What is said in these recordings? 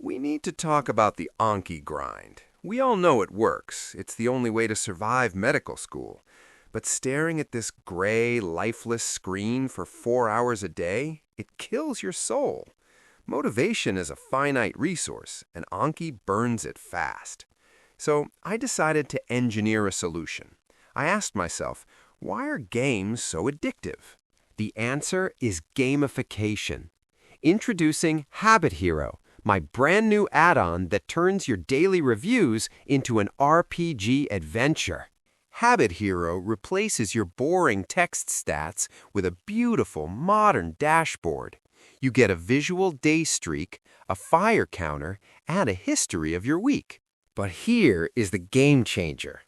We need to talk about the Anki grind. We all know it works. It's the only way to survive medical school. But staring at this gray, lifeless screen for 4 hours a day, it kills your soul. Motivation is a finite resource, and Anki burns it fast. So I decided to engineer a solution. I asked myself, why are games so addictive? The answer is gamification. Introducing HabitHero, my brand new add-on that turns your daily reviews into an RPG adventure. HabitHero replaces your boring text stats with a beautiful modern dashboard. You get a visual day streak, a fire counter, and a history of your week. But here is the game changer: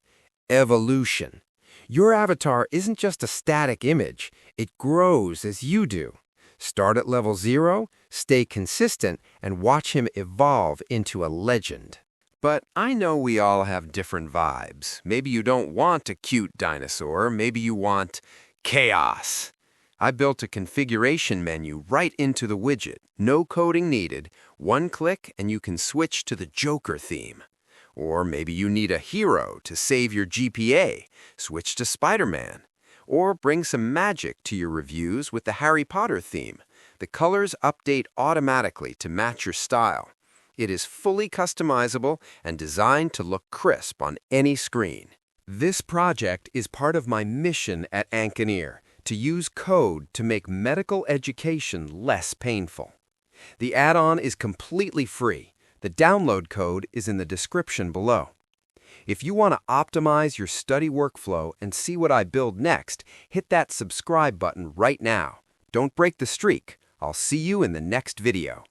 evolution. Your avatar isn't just a static image, it grows as you do. Start at level 0, stay consistent, and watch him evolve into a legend. But I know we all have different vibes. Maybe you don't want a cute dinosaur, maybe you want chaos. I built a configuration menu right into the widget. No coding needed. One click and you can switch to the Joker theme. Or maybe you need a hero to save your GPA. Switch to Spider-Man. Or bring some magic to your reviews with the Harry Potter theme. The colors update automatically to match your style. It is fully customizable and designed to look crisp on any screen. This project is part of my mission at Ankineer, to use code to make medical education less painful. The add-on is completely free. The download code is in the description below. If you want to optimize your study workflow and see what I build next, hit that subscribe button right now. Don't break the streak. I'll see you in the next video.